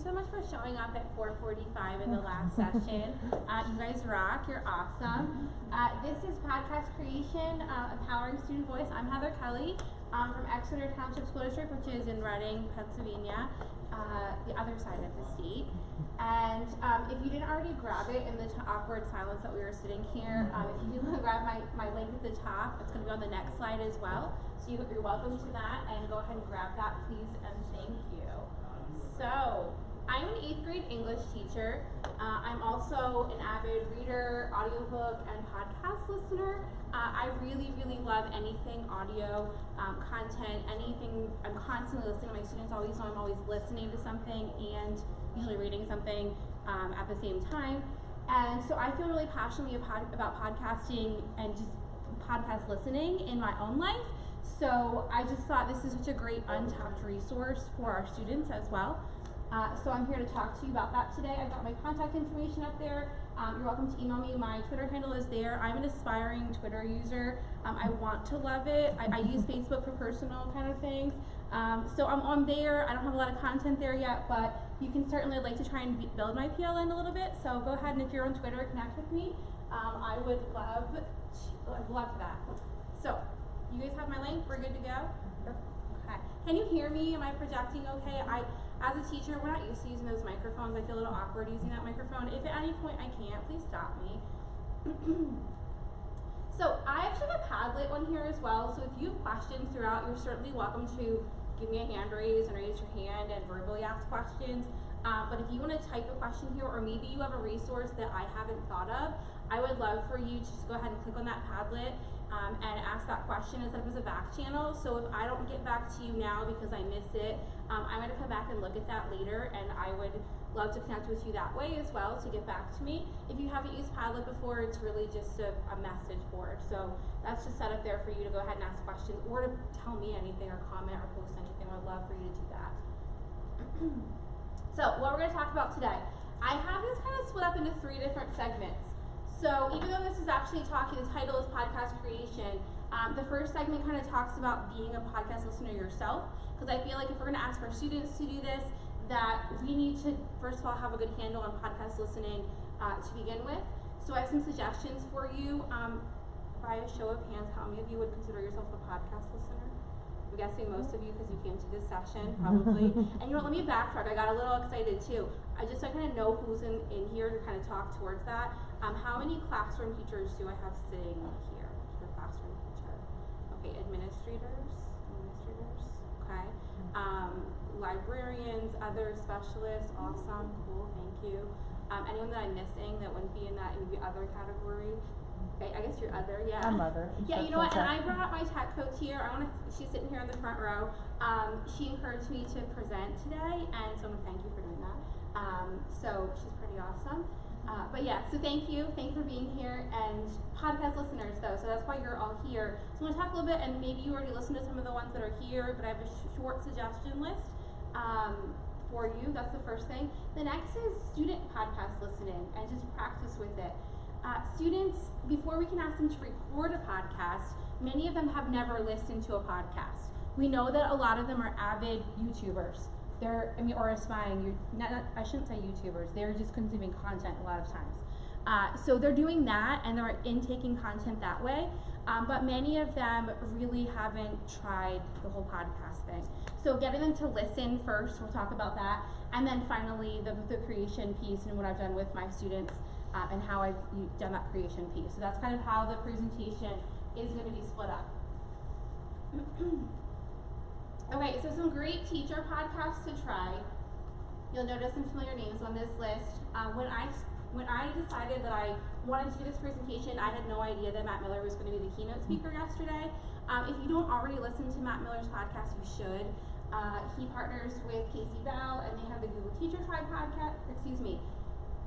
so much for showing up at 4:45 in the last session. You guys rock, you're awesome. This is Podcast Creation, Empowering Student Voice. I'm Heather Kelly from Exeter Township School District, which is in Reading, Pennsylvania, the other side of the state. And if you didn't already grab it in the awkward silence that we were sitting here, if you do grab my link at the top, it's going to be on the next slide as well. So you're welcome to that, and go ahead and grab that, please, and thank you. So, I'm an 8th grade English teacher. I'm also an avid reader, audiobook, and podcast listener. I really, really love anything audio, content, anything. I'm constantly listening. My students always know I'm always listening to something and usually reading something at the same time. And so I feel really passionately about podcasting and just podcast listening in my own life. So I just thought this is such a great untapped resource for our students as well. So I'm here to talk to you about that today. I've got my contact information up there. You're welcome to email me. My Twitter handle is there. I'm an aspiring Twitter user. I want to love it. I use Facebook for personal kind of things. So I'm on there. I don't have a lot of content there yet, but you can certainly like to try and build my PLN a little bit. So go ahead, and if you're on Twitter, connect with me. I would love that. So you guys have my link? We're good to go? Okay. Can you hear me? Am I projecting okay? As a teacher, we're not used to using those microphones. I feel a little awkward using that microphone. If at any point I can't, please stop me. So I actually have a Padlet on here as well. So if you have questions throughout, you're certainly welcome to give me a hand raise and raise your hand and verbally ask questions. But if you want to type a question here, or maybe you have a resource that I haven't thought of, I would love for you to just go ahead and click on that Padlet and ask that question and set up as a back channel. So if I don't get back to you now because I miss it, I'm going to come back and look at that later, and I would love to connect with you that way as well to get back to me. If you haven't used Padlet before, it's really just a message board. So that's just set up there for you to go ahead and ask questions or to tell me anything or comment or post anything. I would love for you to do that. So what we're going to talk about today, I have this kind of split up into 3 different segments. So even though this is actually the title is Podcast Creation, the first segment kind of talks about being a podcast listener yourself, because I feel like if we're going to ask our students to do this, that we need to, first of all, have a good handle on podcast listening to begin with. So I have some suggestions for you. By a show of hands, how many of you would consider yourself a podcast listener? I'm guessing most of you, because you came to this session, probably. And you know, let me backtrack. I got a little excited too. I kind of know who's in here to kind of talk towards that. How many classroom teachers do I have sitting here? Your classroom teacher. Okay, administrators. Okay. Librarians, other specialists. Awesome, cool, thank you. Anyone that I'm missing that wouldn't be in that in the other category? Okay, I guess you're other, yeah. I'm other. Yeah, you know what, and I brought my tech coach here. She's sitting here in the front row. She encouraged me to present today, and so I'm gonna thank you for doing that. So she's pretty awesome. But yeah, so thank you for being here, and podcast listeners though, so that's why you're all here. So I'm gonna talk a little bit, and maybe you already listened to some of the ones that are here, but I have a short suggestion list for you. That's the first thing. The next is student podcast listening, and just practice with it. Students, before we can ask them to record a podcast, many of them have never listened to a podcast. We know that a lot of them are avid YouTubers. Or aspiring, I shouldn't say YouTubers, they're just consuming content a lot of times. So they're doing that, and they're intaking content that way, but many of them really haven't tried the whole podcast thing. So getting them to listen first, we'll talk about that, and then finally the creation piece and what I've done with my students and how I've done that creation piece. So that's kind of how the presentation is going to be split up. Okay, so some great teacher podcasts to try. You'll notice some familiar names on this list. When I decided that I wanted to do this presentation, I had no idea that Matt Miller was going to be the keynote speaker yesterday. If you don't already listen to Matt Miller's podcast, you should. He partners with Casey Bell, and they have the Google Teacher podcast.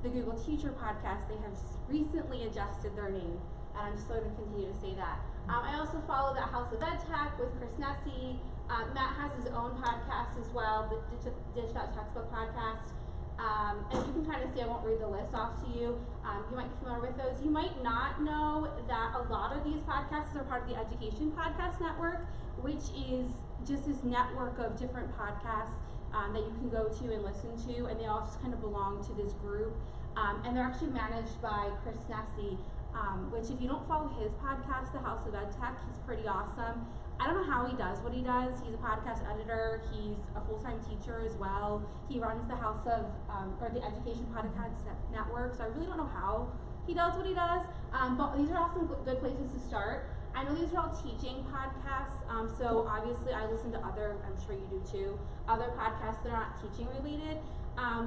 The Google Teacher podcast. They have just recently adjusted their name, and I'm just going to continue to say that. I also follow the House of Ed Tech with Chris Nessie. Matt has his own podcast as well, the Ditch That Textbook podcast. And you can kind of see, I won't read the list off to you. You might be familiar with those. You might not know that a lot of these podcasts are part of the Education Podcast Network, which is just this network of different podcasts that you can go to and listen to, and they all just kind of belong to this group. And they're actually managed by Chris Nessie, which if you don't follow his podcast, The House of EdTech, he's pretty awesome. I don't know how he does what he does. He's a podcast editor. He's a full-time teacher as well. He runs the House of, or the Education Podcast Network, so I really don't know how he does what he does, but these are all some good places to start. I know these are all teaching podcasts, so obviously I listen to other, I'm sure you do too, other podcasts that are not teaching related,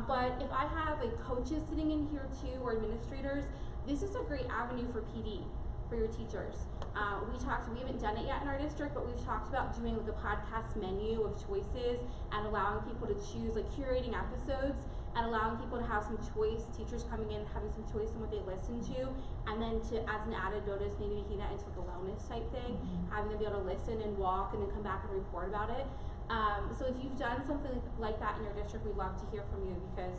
but if I have like coaches sitting in here too, or administrators, this is a great avenue for PD, for your teachers. We haven't done it yet in our district, but we've talked about doing like a podcast menu of choices and allowing people to choose, like curating episodes and allowing people to have some choice, teachers coming in having some choice in what they listen to, and then to, as an added bonus, maybe making that into like a wellness type thing, having them be able to listen and walk and then come back and report about it. So if you've done something like that in your district, we'd love to hear from you, because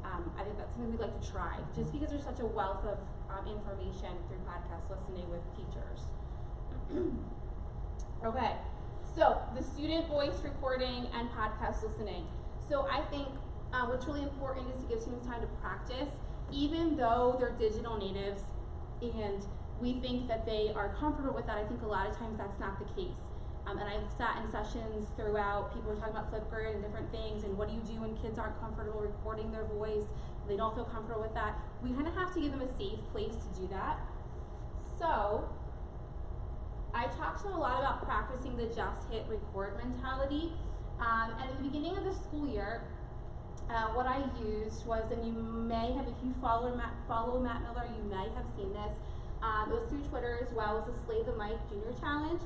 I think that's something we'd like to try, just because there's such a wealth of information through podcast listening with teachers. Okay, so the student voice recording and podcast listening. So I think what's really important is to give students time to practice, even though they're digital natives and we think that they are comfortable with that. I think a lot of times that's not the case. And I've sat in sessions throughout, people are talking about Flipgrid and different things, and what do you do when kids aren't comfortable recording their voice, they don't feel comfortable with that. We kind of have to give them a safe place to do that. So, I talked to them a lot about practicing the just hit record mentality. And at the beginning of the school year, what I used was, and you may have, if you follow Matt Miller, you may have seen this. It was through Twitter as well. It was a Slay the Mic Junior Challenge.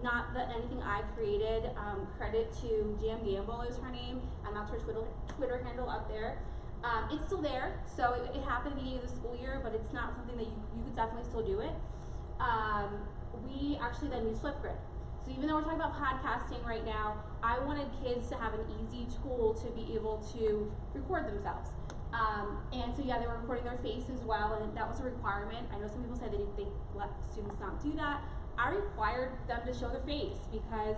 Not that anything I created. Credit to Jam Gamble is her name, and that's her Twitter handle up there. It's still there, so it happened at the beginning of the school year, but it's not something that you could definitely still do it. We actually then use Flipgrid. So even though we're talking about podcasting right now, I wanted kids to have an easy tool to be able to record themselves. And so yeah, they were recording their face as well, and that was a requirement. I know some people say they let students not do that. I required them to show their face because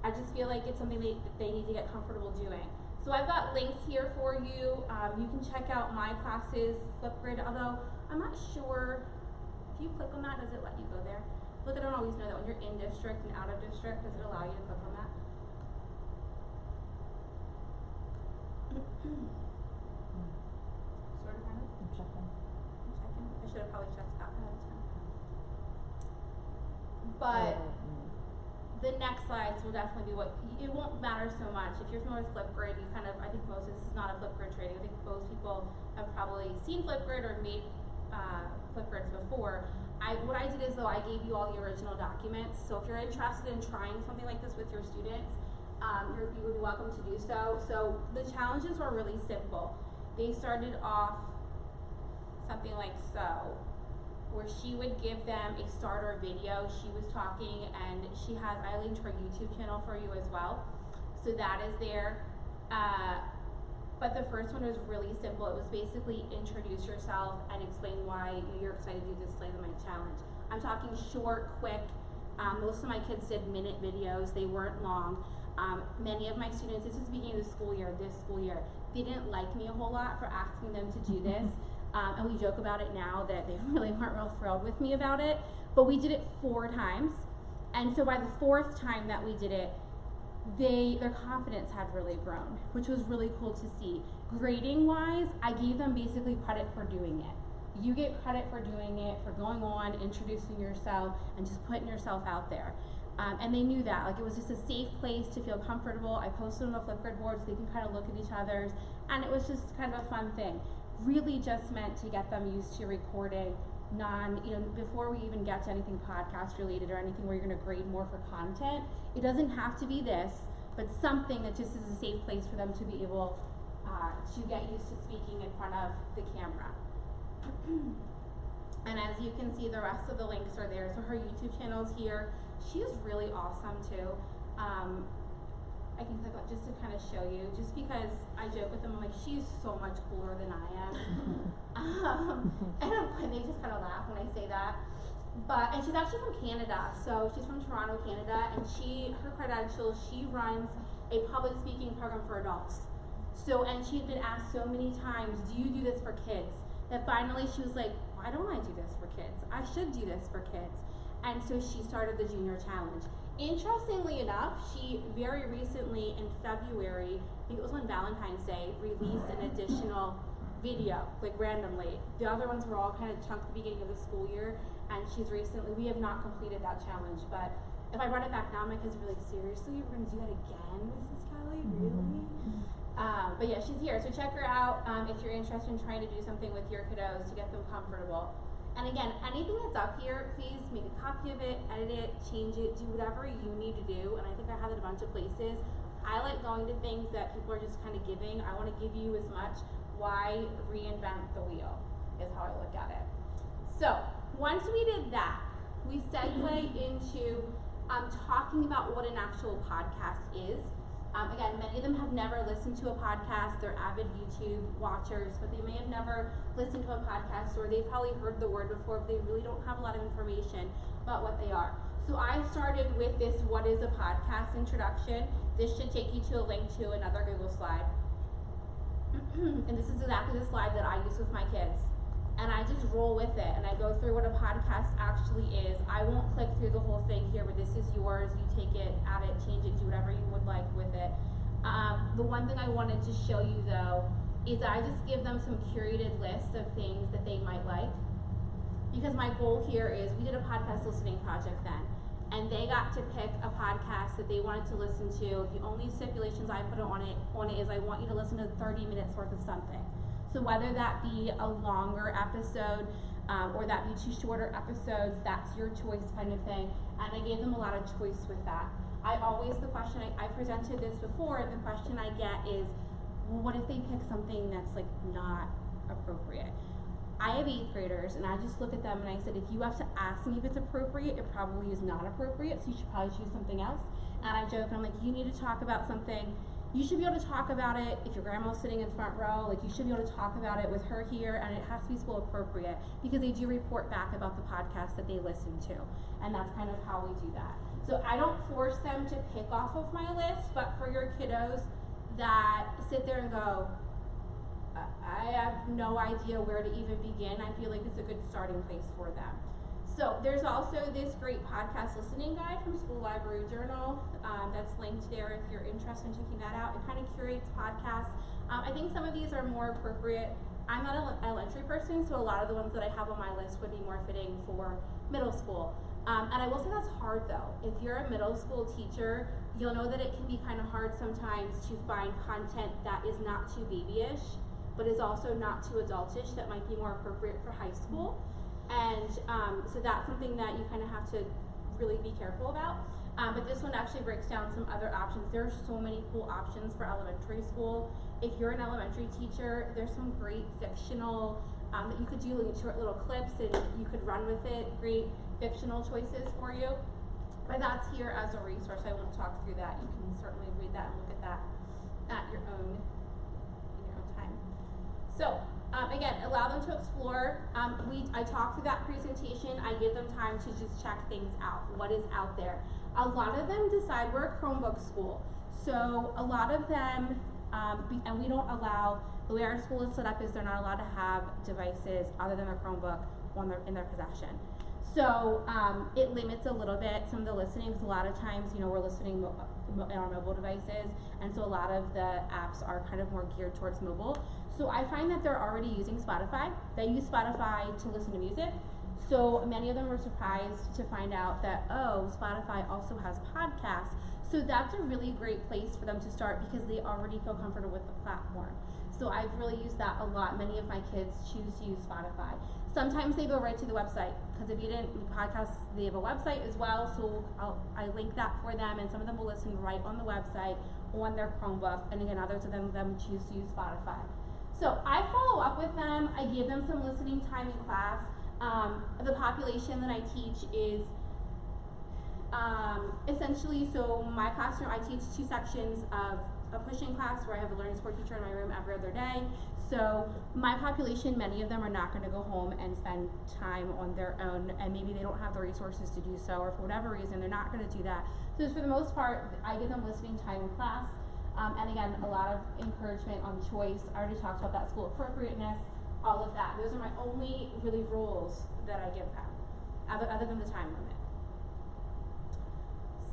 I just feel like it's something they need to get comfortable doing. So I've got links here for you. You can check out my classes, Flipgrid, although I'm not sure, if you click on that, does it let you go there? Look, I don't always know that when you're in district and out of district, does it allow you to click on that? Sort of, kind of? I'm checking. I should have probably checked that ahead of time. But the next slides will definitely be what, it won't matter so much. If you're familiar with Flipgrid, you kind of, I think most, this is not a Flipgrid training. I think most people have probably seen Flipgrid or made Flipgrids before. What I did is, though, I gave you all the original documents. So if you're interested in trying something like this with your students, you would be welcome to do so. So the challenges were really simple. They started off something like so, where she would give them a starter video. She was talking, and I linked her YouTube channel for you as well. So that is there. But the first one was really simple. It was basically introduce yourself and explain why you're excited to do this Slay the Mic challenge. I'm talking short, quick. Most of my kids did minute videos. They weren't long. Many of my students, this is the beginning of the school year, they didn't like me a whole lot for asking them to do this. And we joke about it now that they really weren't real thrilled with me about it. But we did it 4 times. And so by the 4th time that we did it, their confidence had really grown, which was really cool to see. Grading wise, I gave them basically credit for doing it. You get credit for doing it, for going on, introducing yourself, and just putting yourself out there. And they knew that, like, it was just a safe place to feel comfortable. I posted on a Flipgrid board so they can kind of look at each other's, and it was just kind of a fun thing. Really just meant to get them used to recording before we even get to anything podcast related or anything where you're gonna grade more for content. It doesn't have to be this, but something that just is a safe place for them to be able to get used to speaking in front of the camera. And as you can see, the rest of the links are there. So her YouTube channel is here. She is really awesome too. I can click on just to kind of show you, just because I joke with them, I'm like, she's so much cooler than I am. And they just kind of laugh when I say that. And she's actually from Canada, so she's from Toronto, Canada, and her credentials, she runs a public speaking program for adults. So, and she had been asked so many times, do you do this for kids? That finally she was like, why don't I do this for kids? I should do this for kids. And so she started the Junior Challenge. Interestingly enough, she very recently in February, I think it was on Valentine's Day, released an additional video, like randomly. The other ones were all kind of chunked at the beginning of the school year, and we have not completed that challenge, but if I brought it back now, my kids would be like, seriously, we're gonna do that again, Mrs. Kelly, really? But yeah, she's here, so check her out if you're interested in trying to do something with your kiddos to get them comfortable. And again, anything that's up here, please make a copy of it, edit it, change it, do whatever you need to do. And I think I have it a bunch of places. I like going to things that people are just kind of giving. I want to give you as much. Why reinvent the wheel is how I look at it. So once we did that, we segue into talking about what an actual podcast is. Again, many of them have never listened to a podcast. They're avid YouTube watchers, but they may have never listened to a podcast, or they've probably heard the word before, but they really don't have a lot of information about what they are. So I started with this what is a podcast introduction. This should take you to a link to another Google slide. And this is exactly the slide that I use with my kids. And I just roll with it, and I go through what a podcast actually is. I won't click through the whole thing here, but this is yours. You take it, add it, change it, do whatever you would like with it. The one thing I wanted to show you, though, is I just give them some curated lists of things that they might like. Because my goal here is, we did a podcast listening project then, and they got to pick a podcast that they wanted to listen to. The only stipulations I put on it is I want you to listen to 30 minutes worth of something. So whether that be a longer episode or that be two shorter episodes, that's your choice kind of thing. And I gave them a lot of choice with that. The question I presented this before, and the question I get is, well, what if they pick something that's like not appropriate? I have 8th graders, and I just look at them and I said, if you have to ask me if it's appropriate, it probably is not appropriate, so you should probably choose something else. And I joke, and I'm like, you need to talk about something. You should be able to talk about it if your grandma's sitting in front row. Like, you should be able to talk about it with her here, and it has to be school appropriate, because they do report back about the podcast that they listen to, and that's kind of how we do that. So I don't force them to pick off of my list, but for your kiddos that sit there and go, I have no idea where to even begin, I feel like it's a good starting place for them. So there's also this great podcast listening guide from School Library Journal that's linked there if you're interested in checking that out. It kind of curates podcasts. I think some of these are more appropriate. I'm not an elementary person, so a lot of the ones that I have on my list would be more fitting for middle school. And I will say that's hard though. If you're a middle school teacher, you'll know that it can be kind of hard sometimes to find content that is not too babyish, but is also not too adultish, that might be more appropriate for high school. And so that's something that you kind of have to really be careful about. But this one actually breaks down some other options. There are so many cool options for elementary school. If you're an elementary teacher, there's some great fictional that you could do, like short little clips, and you could run with it. Great fictional choices for you. But that's here as a resource. I won't talk through that. You can certainly read that and look at that at your own time. So again, allow them to explore. I talk through that presentation. I give them time to just check things out. What is out there? A lot of them decide we're a Chromebook school. So a lot of them, and we don't allow, the way our school is set up is they're not allowed to have devices other than their Chromebook in their possession. So it limits a little bit some of the listening, because a lot of times, we're listening on our mobile devices, and so a lot of the apps are kind of more geared towards mobile. So I find that they're already using Spotify. They use Spotify to listen to music. So many of them were surprised to find out that, oh, Spotify also has podcasts. So that's a really great place for them to start, because they already feel comfortable with the platform. So I've really used that a lot. Many of my kids choose to use Spotify. Sometimes they go right to the website, because if you didn't, podcasts, they have a website as well, so I link that for them, and some of them will listen right on the website on their Chromebook, and again, others of them choose to use Spotify. So I follow up with them. I give them some listening time in class. The population that I teach is essentially, so my classroom, I teach 2 sections of a pushing class where I have a learning support teacher in my room every other day. So my population, many of them are not going to go home and spend time on their own, and maybe they don't have the resources to do so, or for whatever reason, they're not going to do that. So for the most part, I give them listening time in class. And again, a lot of encouragement on choice. I already talked about that school appropriateness, all of that. Those are my only really rules that I give them, other than the time limit.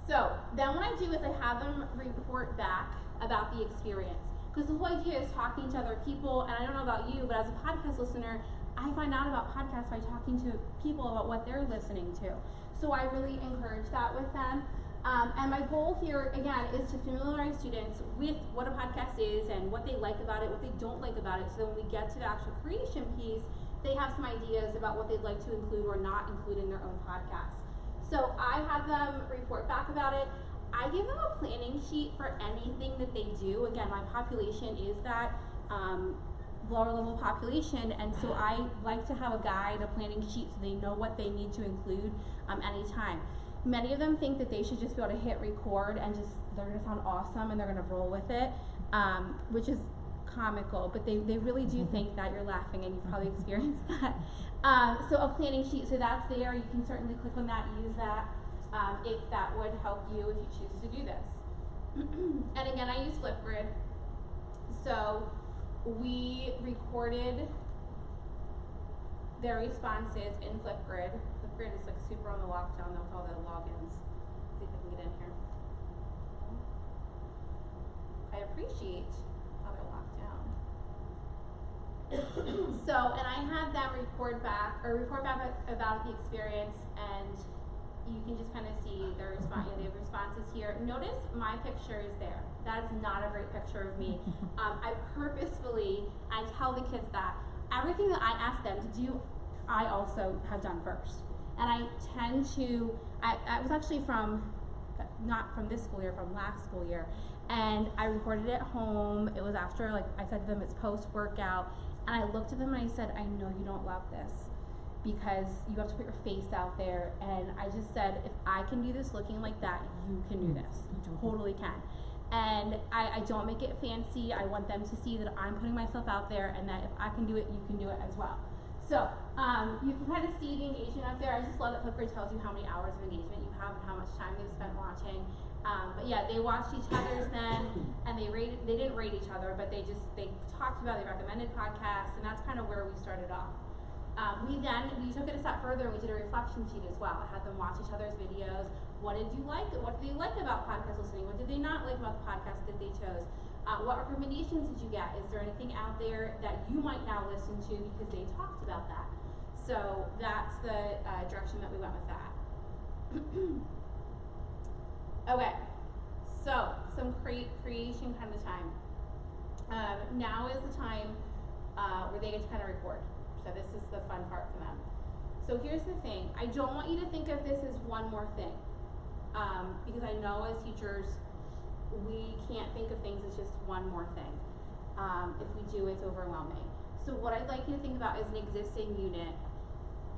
So then what I do is I have them report back about the experience. Because the whole idea is talking to other people, and I don't know about you, but as a podcast listener, I find out about podcasts by talking to people about what they're listening to. So I really encourage that with them. And my goal here, again, is to familiarize students with what a podcast is and what they like about it, what they don't like about it, so that when we get to the actual creation piece, they have some ideas about what they'd like to include or not include in their own podcast. So I have them report back about it. I give them a planning sheet for anything that they do. Again, my population is that lower level population, and so I like to have a guide, a planning sheet, so they know what they need to include anytime. Many of them think that they should just be able to hit record and they're gonna sound awesome and they're gonna roll with it, which is comical, but they really do think that. You're laughing and you've probably experienced that. So a planning sheet, so that's there. You can certainly click on that, use that, if that would help you if you choose to do this. And again, I use Flipgrid. So we recorded their responses in Flipgrid. Flipgrid is like super on the lockdown with all the logins. See if I can get in here. I appreciate how they're locked down. So, and I had them report back about the experience, and you can just kind of see their response. They have responses here. Notice my picture is there. That is not a great picture of me. I purposefully, I tell the kids that everything that I ask them to do, I also have done first. And I tend to, I was actually not from this school year, from last school year, and I recorded it at home. It was after, like I said to them, it's post-workout, and I looked at them and I said, I know you don't love this, because you have to put your face out there, and I just said, if I can do this looking like that, you can do this. You totally can. And I don't make it fancy. I want them to see that I'm putting myself out there, and that if I can do it, you can do it as well. So you can kind of see the engagement up there. I just love that Flipgrid tells you how many hours of engagement you have and how much time they've spent watching. But yeah, they watched each other's then, and they didn't rate each other, but they talked about, they recommended podcasts, and that's kind of where we started off. We took it a step further, and we did a reflection sheet as well. I had them watch each other's videos. What did you like? What did they like about podcast listening? What did they not like about the podcast that they chose? What recommendations did you get? Is there anything out there that you might now listen to because they talked about that? So that's the direction that we went with that. Okay, so some creation kind of time. Now is the time where they get to kind of record. So this is the fun part for them. So here's the thing. I don't want you to think of this as one more thing. Because I know as teachers, we can't think of things as just one more thing. If we do, it's overwhelming. So what I'd like you to think about is an existing unit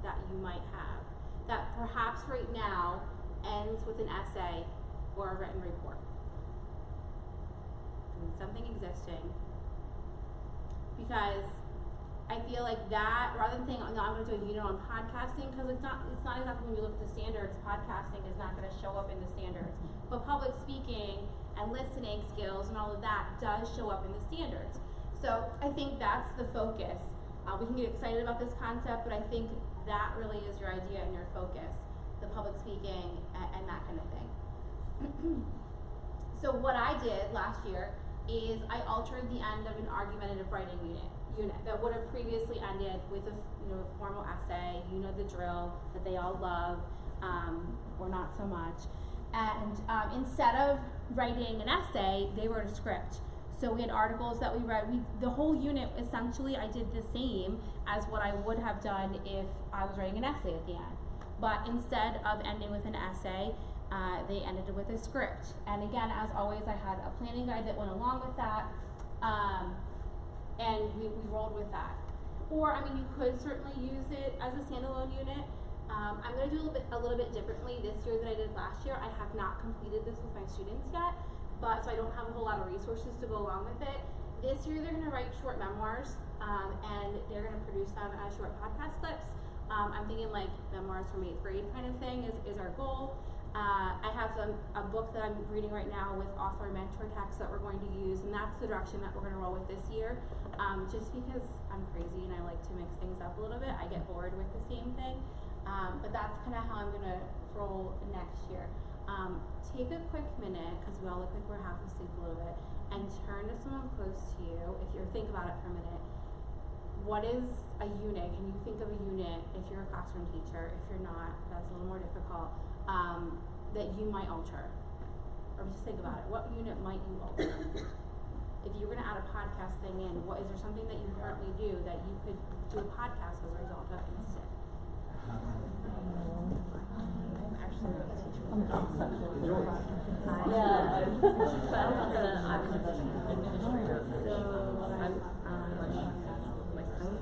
that you might have, that perhaps right now ends with an essay or a written report. Something existing. Because I feel like that, rather than saying, no, I'm going to do a unit on podcasting, because it's not exactly when you look at the standards, podcasting is not going to show up in the standards. But public speaking and listening skills and all of that does show up in the standards. So I think that's the focus. We can get excited about this concept, but I think that really is your idea and your focus, the public speaking and that kind of thing. So what I did last year is I altered the end of an argumentative writing unit that would have previously ended with a formal essay, the drill, that they all love, or not so much. And instead of writing an essay, they wrote a script. So we had articles that we read. The whole unit, essentially, I did the same as what I would have done if I was writing an essay at the end. But instead of ending with an essay, they ended with a script. And again, as always, I had a planning guide that went along with that, and we rolled with that. Or, you could certainly use it as a standalone unit. I'm going to do a little bit differently this year than I did last year. I have not completed this with my students yet, but so I don't have a whole lot of resources to go along with it. This year they're gonna write short memoirs, and they're gonna produce them as short podcast clips. I'm thinking like memoirs from 8th grade kind of thing is our goal. I have a book that I'm reading right now with author mentor text that we're going to use, and that's the direction that we're going to roll with this year. Just because I'm crazy and I like to mix things up a little bit, I get bored with the same thing. But that's kind of how I'm going to roll next year. Take a quick minute, because we all look like we're half asleep a little bit, and turn to someone close to you. If you think about it for a minute, what is a unit? Can you think of a unit if you're a classroom teacher? If you're not, that's a little more difficult. That you might alter, or just think about it. What unit might you alter? If you were going to add a podcast thing in, is there something that you currently do that you could do a podcast as a result of instead? I'm actually not a teacher. I'm Yeah. but I'm an administrator. So I'm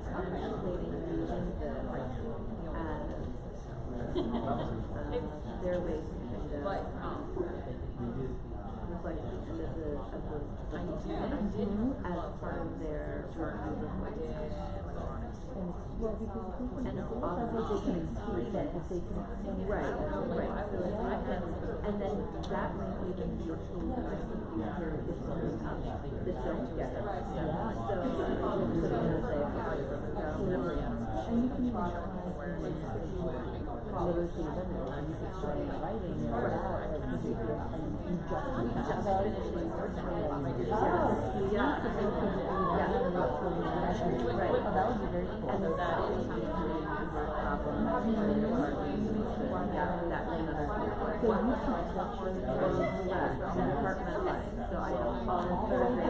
translating using the as their way to kind of reflect each of the as part of their Well, because if we can, also they can explain that, if they can explain right. And then that might even be a tool that I think you hear if someone that don't get it. and you can even try literacy limit, and you can try writing and that, and you just about it. That would be very cool. And that is how you so I don't follow third grade.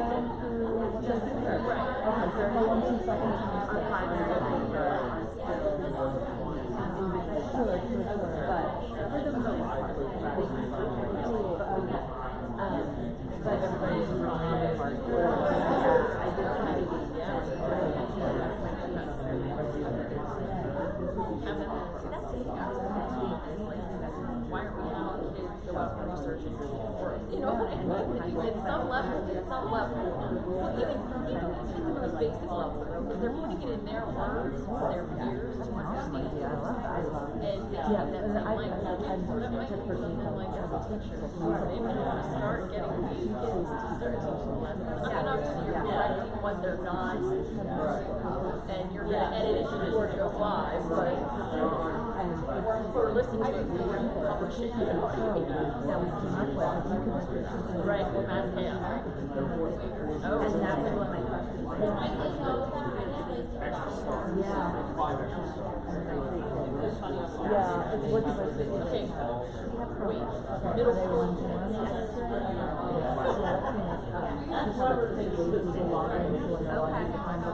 But everybody's really hard. Why aren't we having kids go out and research and you know what I mean? At some level, so even on the basic level, because they're putting it in their words for their peers to understand. And that's not like that might be something like as a teacher. Maybe you want to start getting these kids to start teaching lessons. And obviously you're correcting what they're not, and you're going to edit it before it goes live, but for listening to it, you're going to publish it. Right, for mass chaos. Oh, and that's one of my questions. Yeah, it's what okay. Wait, middle school.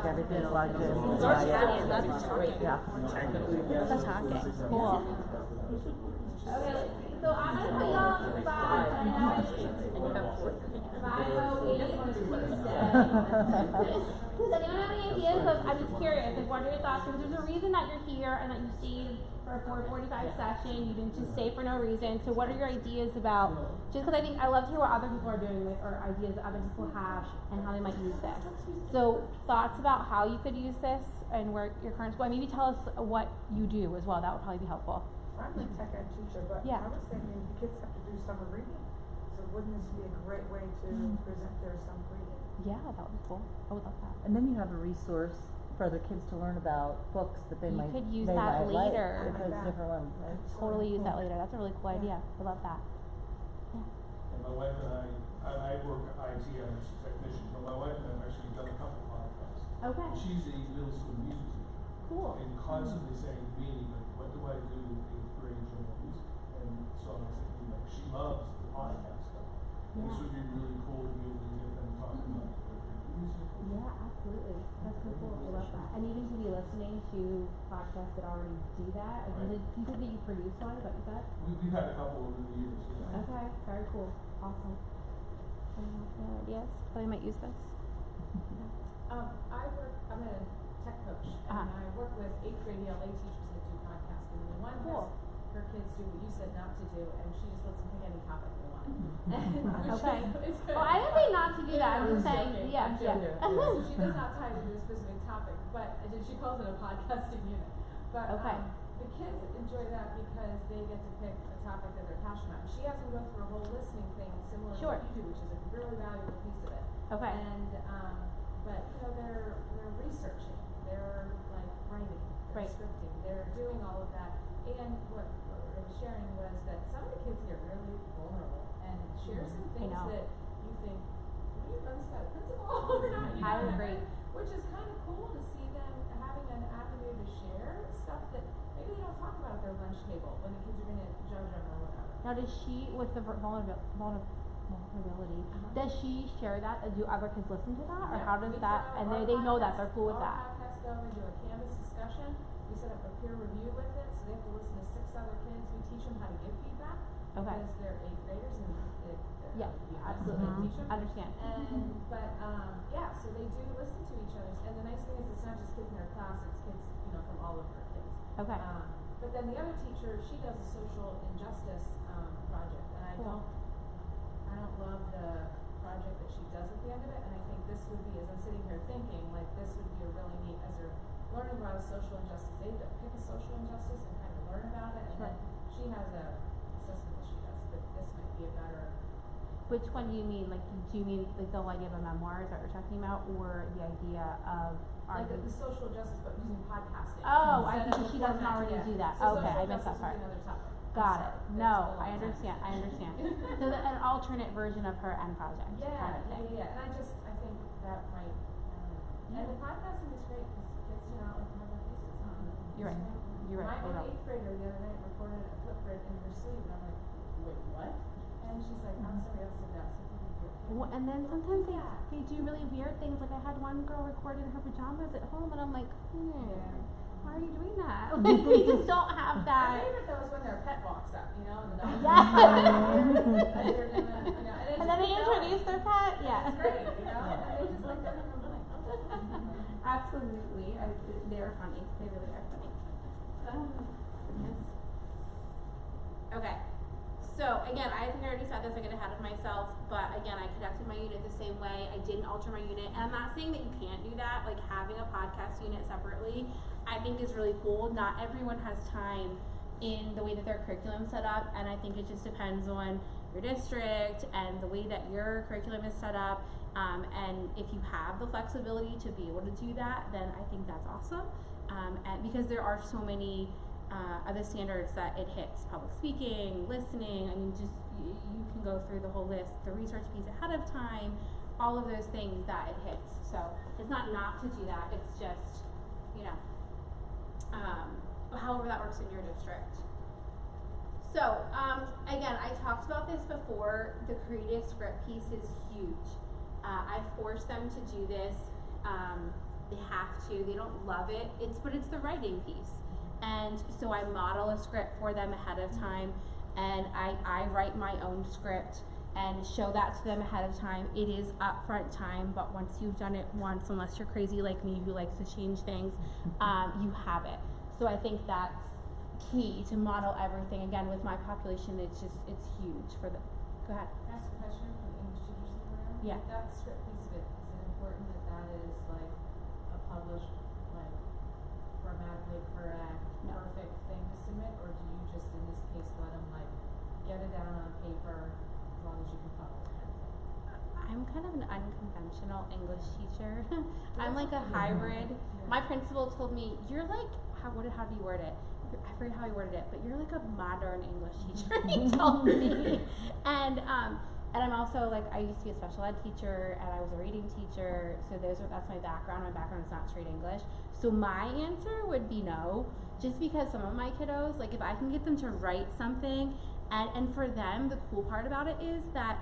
Everything's logged in. That's great. Yeah. That's talking. Cool. Okay, so I'm gonna put y'all on the spot. And you have fourth grade. Does anyone have any ideas of, I'm just curious, like what are your thoughts? Because there's a reason that you're here and that you stayed for a 4:45 session, you didn't just stay for no reason. So what are your ideas about, just because I think I love to hear what other people are doing with, or ideas that other people have and how they might use this. So thoughts about how you could use this and where your current school, and maybe tell us what you do as well, that would probably be helpful. I'm a tech ed teacher, but Yeah. I was thinking the kids have to do summer reading. So wouldn't this be a great way to present their summer reading? Yeah, that would be cool. I would love that. And then you have a resource for other kids to learn about books that they You might could use they that might like, later. if there's different ones, right? Totally use that later. That's a really cool idea. I love that. Yeah. And my wife and I work IT, I'm a technician, but my wife and I have actually done a couple of podcasts. Okay. She's a middle school music teacher. Cool. And constantly saying to me, like, what do I do with 8th grade general music? And so I was thinking, like, she loves the podcast stuff. And this would be really cool to be able to get them talking about music. Yeah, absolutely. That's so cool. I love that. And even to be listening to podcasts that already do that. Like, you said that you produce one, but you said? We've had a couple over the years. Yeah. Okay, very cool. Awesome. Any other ideas? Probably might use this. I'm a tech coach, and I work with 8th grade ELA teachers that do podcasting. And one Cool. her kids do what you said not to do, and she just lets them pick any topic they want. And Okay. It's good. Well, I didn't say not to do that. I'm just saying, joking, yeah, I'm yeah. joking. So she does not tie it to a specific topic, but she calls it a podcasting unit. But Okay. the kids enjoy that because they get to pick a topic that they're passionate about. She has them go through a whole listening thing similar Sure. to what you do, which is a really valuable piece of it. Okay. And but they're researching, they're like writing, they're Right. scripting, they're doing all of that. And what I was sharing was that some of the kids get really vulnerable and share some things know. that you think, what are you going to say, principal or not? You I know, agree. which is kind of cool to see them having an avenue to share stuff that maybe they don't talk about at their lunch table when the kids are going to judge them or whatever. Now, does she, with the vulnerability, does she share that? Do other kids listen to that, or Yeah, how does we that? set up And our they know that podcast- they're cool with our that. podcast go, we do a Canvas discussion. We set up a peer review with it, so they have to listen to 6 other kids. We teach them how to give feedback Okay. because they're 8th graders and Yeah, you absolutely. teach them. Understand. And but yeah, so they do listen to each other. And the nice thing is, it's not just kids in her class; it's kids, from all of her kids. Okay. But then the other teacher, she does a social injustice project, and I Cool. don't love the project that she does at the end of it. And I think this would be, as I'm sitting here thinking, like this would be a really neat, as they're learning about a social injustice, they have to pick a social injustice and kind of learn about it. And then she has a assessment that she does, but this might be a better. Which one do you mean? Like, do you mean like the idea of a memoir? Is that what you're talking about, or the idea of Like the social justice, but using podcasting. Oh, I instead see. of She the doesn't format, already yeah. do that. So Okay, social I missed that justice would part. be another topic. Got I'm it. sorry. No, That's a I long understand. time. I understand. So an alternate version of her end project. Yeah, kind of thing. yeah. And I think that might, and the podcasting is great because kids do not like to have their faces on. You're right. You're right. They My don't. 8th grader the other night recorded a Flipgrid in her sleep, and I'm like, wait, what? And she's like, oh, somebody else did that, so you can do it. Well, and then sometimes Yeah. they do really weird things. Like I had one girl record in her pajamas at home, and I'm like, why are you doing that? Like we just don't have My that. favorite though is when their pet walks up, and the dog's Yes. as they're gonna, And then they introduce their pet. Yeah. It's great, and they just like don't even blink. Absolutely. They're funny. They really are funny. Goodness. Okay. So again, I think I already said this, I get ahead of myself, but again, I conducted my unit the same way. I didn't alter my unit, and I'm not saying that you can't do that. Like having a podcast unit separately, I think is really cool. Not everyone has time in the way that their curriculum is set up, and I think it just depends on your district and the way that your curriculum is set up. And if you have the flexibility to be able to do that, then I think that's awesome. And because there are so many other standards that it hits: public speaking, listening. I mean, just you can go through the whole list, the research piece ahead of time, all of those things that it hits. So it's not to do that. It's just, however that works in your district. So again, I talked about this before. The creative script piece is huge. I force them to do this. They have to. They don't love it. But it's the writing piece. And so I model a script for them ahead of time, and I write my own script and show that to them ahead of time. It is upfront time, but once you've done it once, unless you're crazy like me who likes to change things, you have it. So I think that's key to model everything. Again, with my population, it's huge for them. Go ahead. Can I ask a question for the English teachers in the room? Yeah. That script piece of it, is it important that is like a published, like grammatically correct, No. perfect thing to submit, or do you just in this case let them like get it down on paper as long as you can publish it? I'm kind of an unconventional English teacher. I'm That's like a okay. hybrid. Yeah. My principal told me, you're like, how do you word it? I forget how he worded it, but you're like a modern English teacher, he told me. And I'm also like, I used to be a special ed teacher, and I was a reading teacher, so that's my background. My background is not straight English. So my answer would be no, just because some of my kiddos, like if I can get them to write something, and for them, the cool part about it is that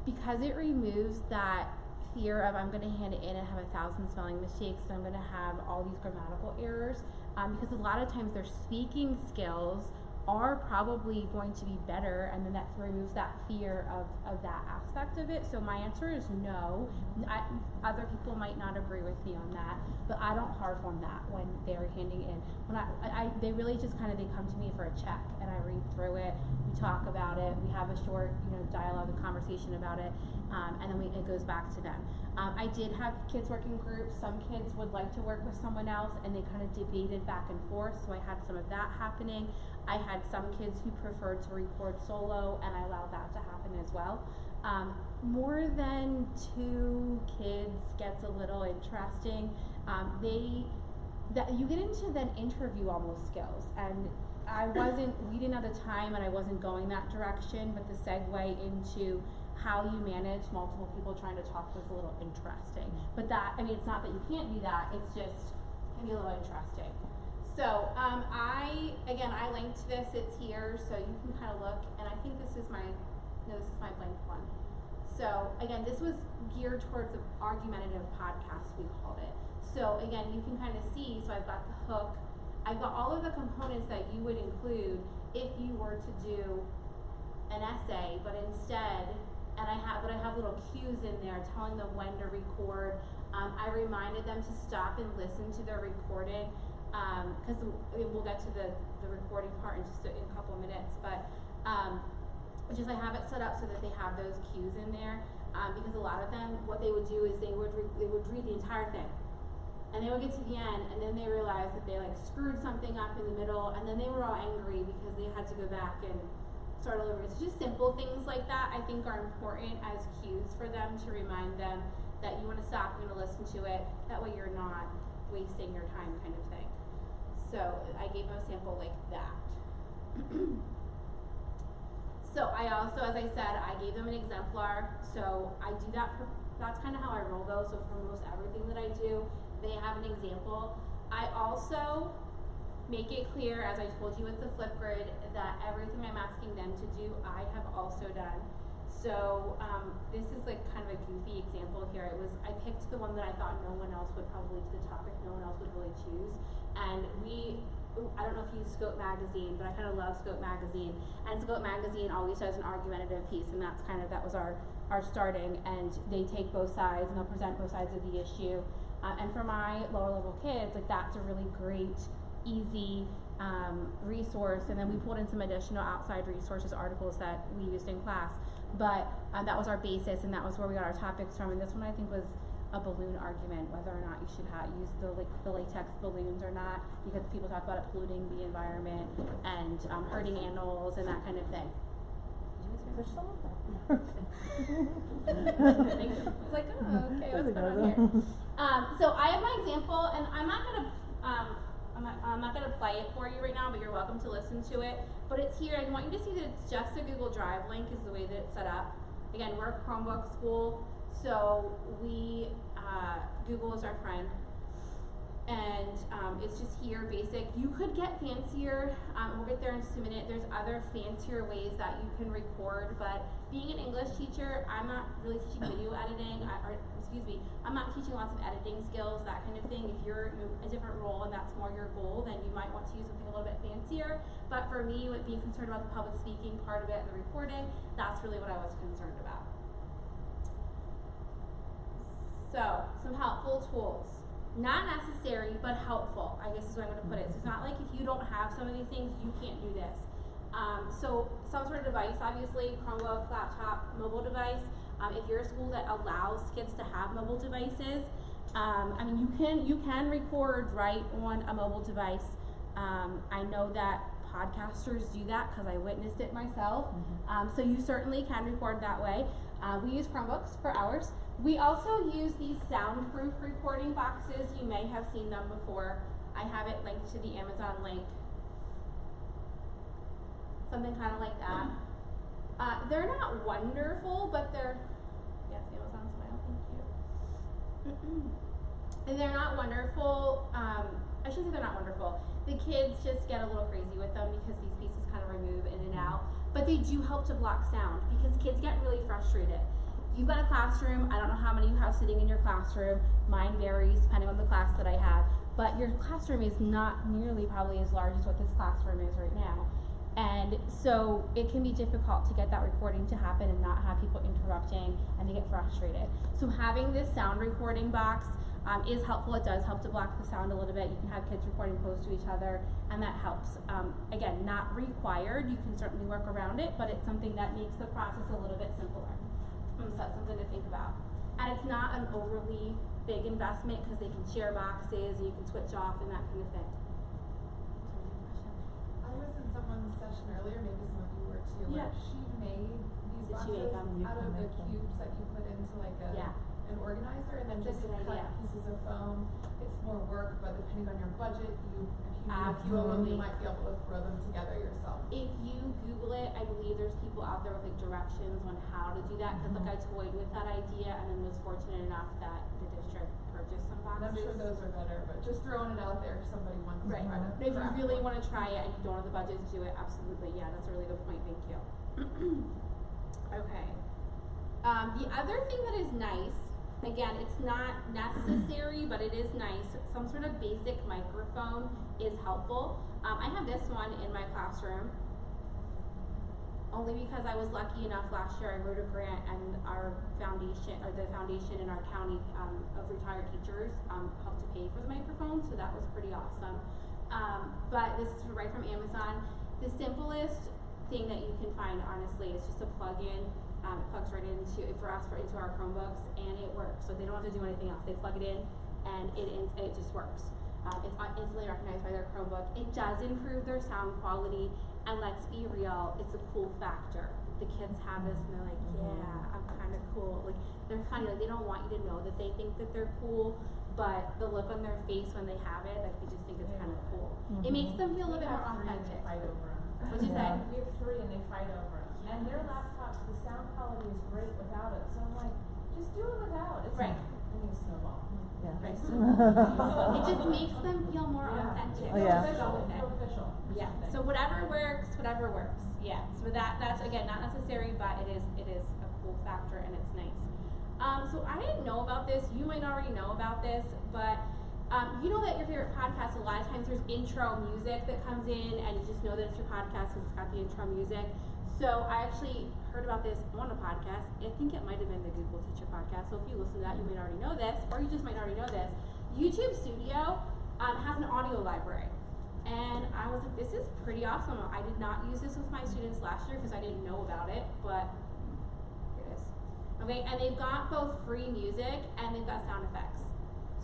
because it removes that fear of I'm going to hand it in and have 1,000 spelling mistakes, and I'm going to have all these grammatical errors, because a lot of times their speaking skills are probably going to be better, and then that removes that fear of that aspect of it. So my answer is no. Other people might not agree with me on that, but I don't harp on that when they're handing in. When they really just kind of, they come to me for a check, and I read through it, we talk about it, we have a short, dialogue and conversation about it, and then it goes back to them. I did have kids working groups. Some kids would like to work with someone else, and they kind of debated back and forth, so I had some of that happening. I had some kids who preferred to record solo, and I allowed that to happen as well. More than 2 kids gets a little interesting. You get into then interview almost skills, and we didn't have the time, and I wasn't going that direction, but the segue into how you manage multiple people trying to talk was a little interesting. But it's not that you can't do that, it's just can be a little interesting. So I linked this, it's here, so you can kind of look, and I think this is my blank one. So again, this was geared towards an argumentative podcast, we called it. So again, you can kind of see, so I've got the hook, I've got all of the components that you would include if you were to do an essay, but instead, I have little cues in there telling them when to record. I reminded them to stop and listen to their recording, because we'll get to the recording part in just a couple of minutes, but I have it set up so that they have those cues in there, because a lot of them, what they would do is they would read the entire thing, and they would get to the end, and then they realized that they screwed something up in the middle, and then they were all angry because they had to go back and start all over. So just simple things like that I think are important as cues for them to remind them that you want to stop, you're going to listen to it, that way you're not wasting your time, kind of thing. So I gave them a sample like that. So I also, as I said, I gave them an exemplar. So I do that that's kind of how I roll those. So for most everything that I do, they have an example. I also make it clear, as I told you with the flip grid, that everything I'm asking them to do, I have also done. So this is kind of a goofy example here. I picked the one that I thought no one else would probably, the topic no one else would really choose. And I don't know if you use Scope Magazine, but I kind of love Scope Magazine. And Scope Magazine always does an argumentative piece, and that was our starting. And they take both sides, and they'll present both sides of the issue. And for my lower level kids, that's a really great, easy resource. And then we pulled in some additional outside resources, articles that we used in class. But that was our basis, and that was where we got our topics from. And this one I think was a balloon argument, whether or not you should use the latex balloons or not, because people talk about it polluting the environment and hurting animals and that kind of thing. There's some of that. It's like, oh, okay, what's going on here? So I have my example, and I'm not gonna play it for you right now, but you're welcome to listen to it. But it's here, and I want you to see that it's just a Google Drive link is the way that it's set up. Again, we're a Chromebook school, so Google is our friend. And it's just here, basic. You could get fancier, and we'll get there in just a minute. There's other fancier ways that you can record, but being an English teacher, I'm not really teaching video editing, I'm not teaching lots of editing skills, that kind of thing. If you're in a different role and that's more your goal, then you might want to use something a little bit fancier. But for me, with being concerned about the public speaking part of it and the recording, that's really what I was concerned about. So, some helpful tools. Not necessary, but helpful, I guess is the way I'm going to put it. So it's not like if you don't have some of these things, you can't do this. So some sort of device, obviously, Chromebook, laptop, mobile device. If you're a school that allows kids to have mobile devices, you can record right on a mobile device. I know that podcasters do that because I witnessed it myself. So you certainly can record that way. We use Chromebooks for ours. We also use these soundproof recording boxes. You may have seen them before. I have it linked to the Amazon link. Something kind of like that. They're not wonderful, but they're, yes, Amazon smile, thank you. And they're not wonderful. I shouldn't say they're not wonderful. The kids just get a little crazy with them because these pieces kind of remove in and out. But they do help to block sound because kids get really frustrated. You've got a classroom, I don't know how many you have sitting in your classroom. Mine varies depending on the class that I have. But your classroom is not nearly probably as large as what this classroom is right now. And so it can be difficult to get that recording to happen and not have people interrupting, and they get frustrated. So having this sound recording box is helpful. It does help to block the sound a little bit. You can have kids recording close to each other, and that helps. Again, not required. You can certainly work around it, but it's something that makes the process a little bit simpler. So that's something to think about. And it's not an overly big investment because they can share boxes, and you can switch off and that kind of thing. I was in someone's session earlier, maybe some of you were too, Yeah. where she made these Did she boxes make them? out of the cubes that you put into like an organizer, and then That's just a good cut idea. pieces of foam. It's more work, but depending on your budget, if you need a few of them, Absolutely. you might be able to throw them together yourself. If you Google it, I believe there's people out there with like directions on how to do that. Because like I toyed with that idea and then was fortunate enough that the district purchased some And boxes. I'm sure those are better, but just throwing it out there if somebody wants Right. to try to. But if you craft really one. want to try it and you don't have the budget to do it, absolutely, yeah, that's a really good point. Thank you. Okay. The other thing that is nice, again, it's not necessary, but it is nice. Some sort of basic microphone is helpful. I have this one in my classroom, only because I was lucky enough last year. I wrote a grant, and our foundation, or the foundation in our county of retired teachers, helped to pay for the microphone, so that was pretty awesome. But this is right from Amazon. The simplest thing that you can find, honestly, is just a plug-in. It plugs right into, for us, into our Chromebooks, and it works. So they don't have to do anything else. They plug it in, and it just works. It's instantly recognized by their Chromebook. It does improve their sound quality, and let's be real, it's a cool factor. The kids have this, and they're like, yeah, I'm kind of cool. Like, they're funny. Like, they don't want you to know that they think that they're cool, but the look on their face when they have it, like, they just think it's kind of cool. It makes them feel a little bit more authentic. Fight over them. What'd you say? We have 3 and they fight over them. And their laptops, the sound quality is great without it. So I'm like, just do it without. It's Right. like, I need a snowball. Yeah. Right. It just makes them feel more authentic. Oh, yeah. Official, With it. feel official. Yeah. So whatever works, whatever works. Yeah. So that's again not necessary, but it is a cool factor and it's nice. So I didn't know about this. You might already know about this, but you know that your favorite podcast, a lot of times there's intro music that comes in, and you just know that it's your podcast because it's got the intro music. So I actually heard about this on a podcast. I think it might have been the Google Teacher podcast. So if you listen to that, you might already know this, or you just might already know this. YouTube Studio has an audio library. And I was like, this is pretty awesome. I did not use this with my students last year because I didn't know about it, but here it is. Okay, and they've got both free music and they've got sound effects.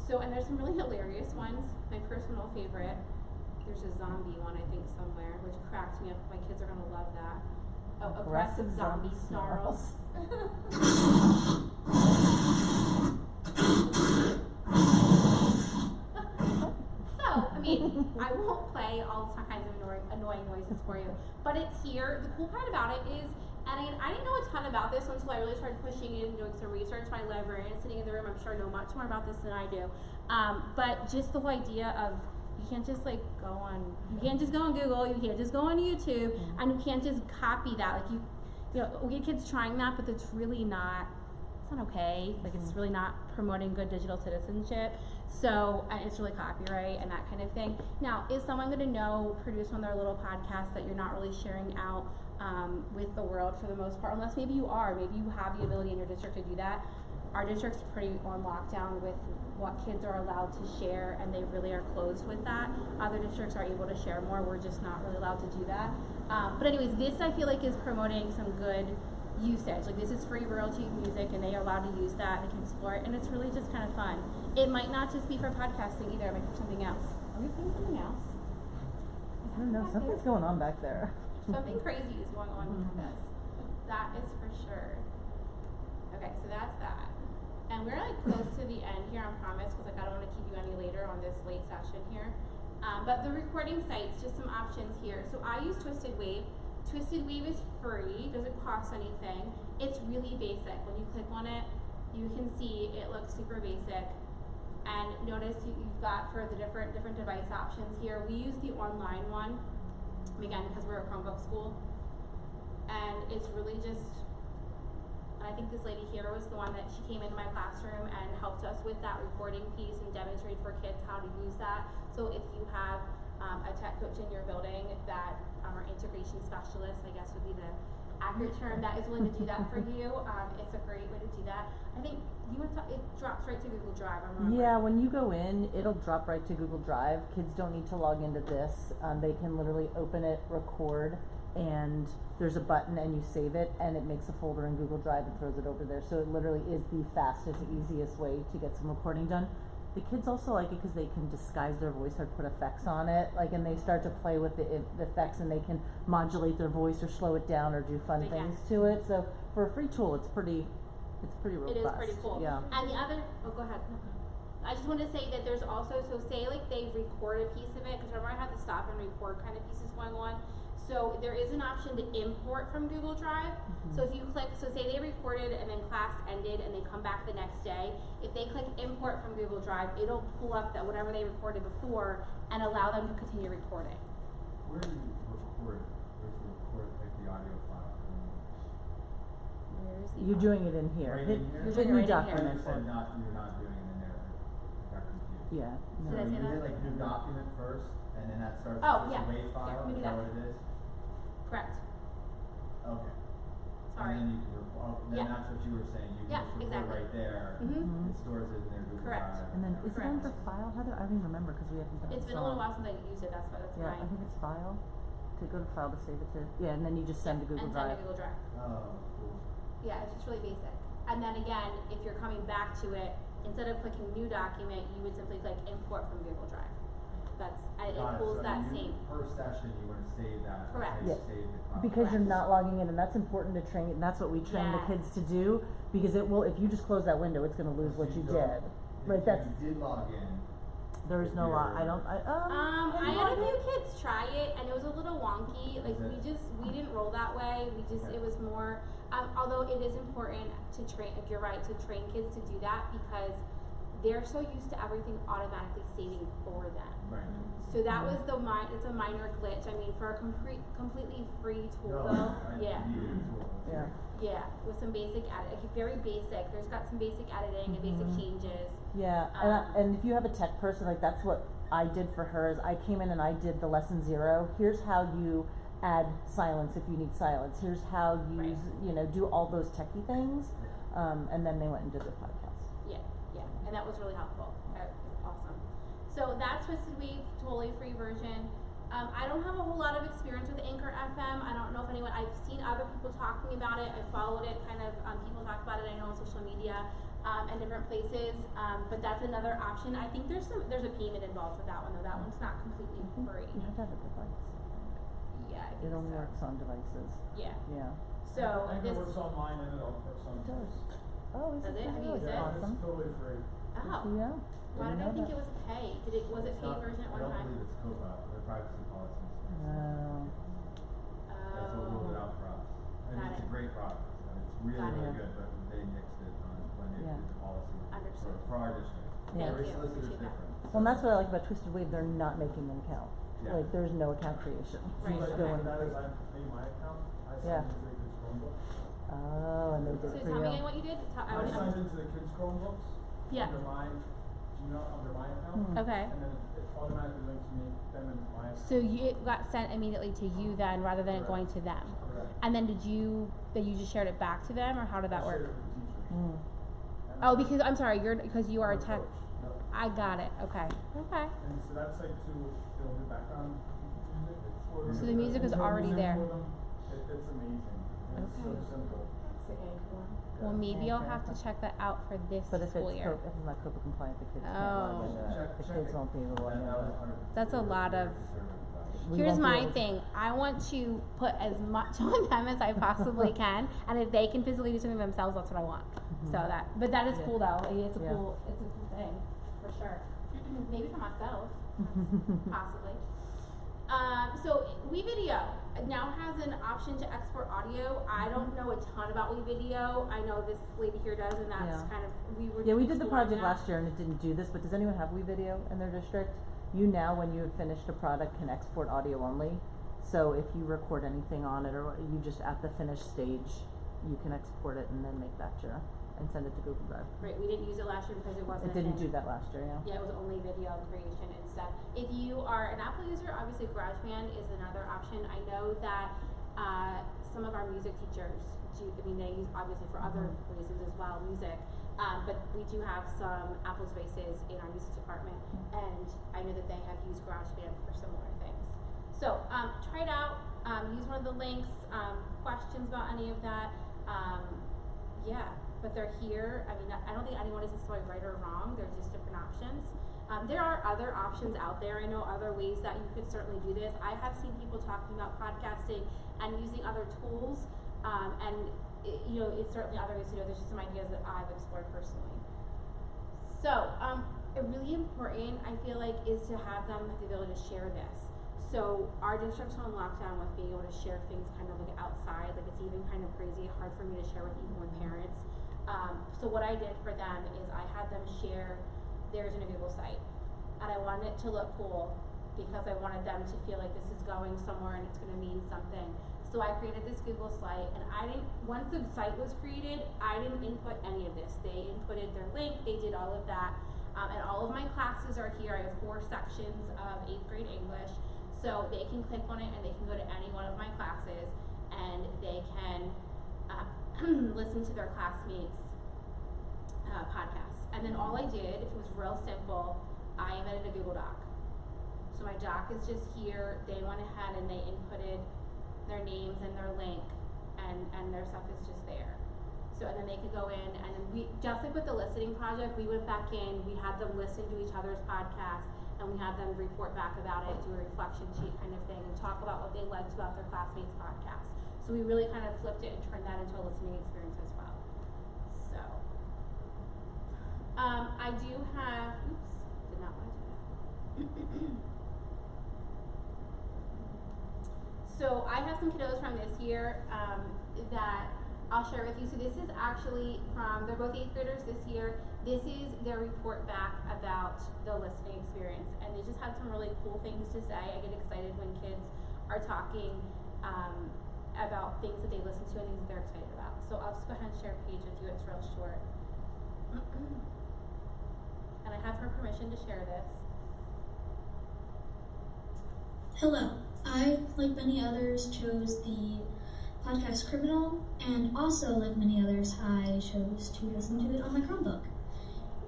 So, and there's some really hilarious ones. My personal favorite, there's a zombie one, I think, somewhere, which cracked me up. My kids are gonna love that. Oh, aggressive zombie snarls. So, I mean, I won't play all kinds of annoying noises for you, but it's here. The cool part about it is, and I didn't know a ton about this until I really started pushing it and doing some research. My librarian sitting in the room, I'm sure know much more about this than I do. But just the whole idea of, you can't just like you can't just go on Google, you can't just go on YouTube, and you can't just copy that. Like you know, we get kids trying that, but it's really not, it's not okay. Like it's really not promoting good digital citizenship. So it's really copyright and that kind of thing. Now, is someone going to produce one of their little podcasts that you're not really sharing out with the world for the most part? Unless maybe you are, maybe you have the ability in your district to do that. Our district's pretty on lockdown with what kids are allowed to share, and they really are closed with that. Other districts are able to share more. We're just not really allowed to do that. But anyways, this I feel like is promoting some good usage. Like, this is free royalty music, and they are allowed to use that. They can explore it, and it's really just kind of fun. It might not just be for podcasting either. It might be something else. Are we playing something else? I don't know, something's going on back there. Something crazy is going on with this. That is for sure. Okay, so that's that. And we're like close to the end here, I promise, because like I don't want to keep you any later on this late session here. But the recording sites, just some options here. So I use Twisted Wave. Twisted Wave is free, doesn't cost anything. It's really basic. When you click on it, you can see it looks super basic. And notice you've got for the different device options here. We use the online one, again, because we're a Chromebook school. And it's really just, I think this lady here was the one that she came into my classroom and helped us with that recording piece and demonstrated for kids how to use that. So if you have a tech coach in your building that our integration specialist, I guess would be the accurate term, that is willing to do that for you. It's a great way to do that. I think you want to talk, it drops right to Google Drive. I remember. Yeah, when you go in, it'll drop right to Google Drive. Kids don't need to log into this. They can literally open it, record, and there's a button and you save it, and it makes a folder in Google Drive and throws it over there. So it literally is the fastest, easiest way to get some recording done. The kids also like it because they can disguise their voice or put effects on it, like, and they start to play with the effects, and they can modulate their voice or slow it down or do fun things to it. So for a free tool, it's pretty robust. It is pretty cool. Yeah. And the other, go ahead. I just wanted to say that there's also, so say like they record a piece of it, because remember I had the stop and record kind of pieces going on. So there is an option to import from Google Drive. So if you click, so say they recorded and then class ended and they come back the next day, if they click import from Google Drive, it'll pull up that whatever they recorded before and allow them to continue recording. Where do you record? Where's the record, like the audio file? Where's the You're doing it in here. Right Hit, in here? You're hit doing new it right in here. You document. said you're not doing it in there. I got confused. Yeah. Did I No. say You that? did like new document first, and then that starts Oh, with yeah. the WAV file. Here, let me do Is that that. what it is? Correct. Okay. Sorry. And then you can then Yeah. that's what you were saying. You can Yeah, just record exactly. right there. Mm-hmm. It stores it in their Google Correct. Drive. And then is it Correct. under file, Heather? I don't even remember because we haven't done It's it been a so little long. while since I used it, that's why that's Yeah, I fine. think it's file. To go to file to save it to. Yeah, and then you just send to Google and Drive. send to Google Drive. Oh, cool. Yeah, it's just really basic. And then again, if you're coming back to it, instead of clicking new document, you would simply click import from Google Drive. And it Got pulls so that you, same. per session, you want to save that. Correct. Yeah. Save the file. Because you're Correct. not logging in, and that's important to train. And that's what we train the kids to do. Because it will, if you just close that window, it's going to lose So what you don't- did. If Right? That's you did log in. there is no law. I don't. I can you had a log in? few kids try it, and it was a little wonky. Like Is it? we didn't roll that way. Okay. It was more. Although it is important to train, if you're right, to train kids to do that because they're so used to everything automatically saving for them. Right. So that was it's a minor glitch. I mean, for a completely free tool No, though, I yeah. needed a tool. Yeah. Yeah, with some basic very basic. There's got some basic editing and basic changes. Yeah, and if you have a tech person, like that's what I did for her. Is I came in and I did the lesson 0. Here's how you add silence if you need silence. Here's how you do all those techie things, and then they went and did the podcast. Yeah, and that was really helpful. Awesome. So that's Twisted Wave, totally free version. I don't have a whole lot of experience with Anchor FM. I don't know if anyone. I've seen other people talking about it. I followed it, kind of. People talk about it. I know on social media and different places. But that's another option. I think there's a payment involved with that one though. That one's not completely free. You have to have a device. Yeah, I think It only so. works on devices. Yeah. Yeah. So I think this. it works online and it also works on. It does. Oh, is Does it? it? Have you used it? Yeah, Awesome. it's totally free. Oh. Yeah. Why did I think it was pay? Was it It's paid not- version at one I don't time? believe it's COPA, their privacy policies. That's what ruled it out for us. And Got it's it. a great product, and it's really, Got really it. good, but they nixed it on when they Yeah. did the policy Understood. for our district. Yeah. Every Thank you. solicitor's Appreciate that. different. Well, and that's what I like about Twisted Wave. They're not making an account. Yeah. Like there's no account creation. Right, You just okay. go in. That is, I pay my account, I Yeah. signed into the kids' Chromebook. Oh, and they did So it for tell me you. again what you did. I signed into the kids' Chromebooks. Yeah. Under my Gmail, under my account. Okay. And then it automatically links them into my account. So it got sent immediately to you then, rather than it going to them. Correct. And then you just shared it back to them, or how did that I work? shared it with the teachers. Mm. And Oh, I- because I'm sorry, because you are a I'm tech. coach. Yep. I got it. Okay. Okay. And so that's like they'll do background music for them. So the music is Intro already music there. for them. It's amazing. And it's so Okay. simple. That's the Anchor one. Well, maybe Yeah, I'll have to check that out for this But if school it's year. if it's not COPA compliant, the kids can't Oh. log into it. The kids won't be able to log That was into it. 100% That's a lot of- We Here's won't be my able to- thing. I want to put as much on them as I possibly can, and if they can physically do something themselves, that's what I want. So but that is Yeah. cool though. It's a Yeah. cool thing for sure. Maybe for myself, possibly. So WeVideo now has an option to export audio. I don't know a ton about WeVideo. I know this lady here does, and that's Yeah. kind of we were. Yeah, we did the exploring project that. last year and it didn't do this, but does anyone have WeVideo in their district? You now, when you have finished a product, can export audio only. So if you record anything on it, or you just at the finished stage, you can export it and then make that your and send it to Google Drive. Right, we didn't use it last year because it wasn't It didn't a do thing. that last year, yeah. Yeah, it was only video creation instead. If you are an Apple user, obviously GarageBand is another option. I know that some of our music teachers do, I mean, they use obviously for other reasons as well, music. But we do have some Apple spaces in our music department, and I know that they have used GarageBand for similar things. So try it out, use one of the links, questions about any of that. Yeah, but they're here. I mean, I don't think anyone is necessarily right or wrong. They're just different options. There are other options out there. I know other ways that you could certainly do this. I have seen people talking about podcasting and using other tools, and you know, it's certainly other ways to do it. There's just some ideas that I've explored personally. So, really important, I feel like, is to have them have the ability to share this. So our district's on lockdown with being able to share things kind of like outside, like it's even kind of crazy, hard for me to share with even with parents. So what I did for them is I had them share theirs in a Google site, and I wanted it to look cool because I wanted them to feel like this is going somewhere and it's going to mean something. So I created this Google site, and once the site was created, I didn't input any of this. They inputted their link, they did all of that, and all of my classes are here. I have 4 sections of 8th grade English. So they can click on it and they can go to any one of my classes and they can listen to their classmates' podcasts. And then all I did, it was real simple, I embedded a Google Doc. So my doc is just here. They went ahead and they inputted their names and their link, and their stuff is just there. So, and then they could go in, and then we, just like with the listening project, we went back in, we had them listen to each other's podcasts, and we had them report back about it, do a reflection sheet kind of thing, and talk about what they liked about their classmates' podcast. So we really kind of flipped it and turned that into a listening experience as well. So, I do have, oops, did not want to do that. So I have some kiddos from this year that I'll share with you. So this is actually they're both 8th graders this year. This is their report back about the listening experience, and they just had some really cool things to say. I get excited when kids are talking about things that they listen to and things that they're excited about. So I'll just go ahead and share a page with you. It's real short. And I have her permission to share this. Hello. I, like many others, chose the podcast Criminal, and also, like many others, I chose to listen to it on my Chromebook.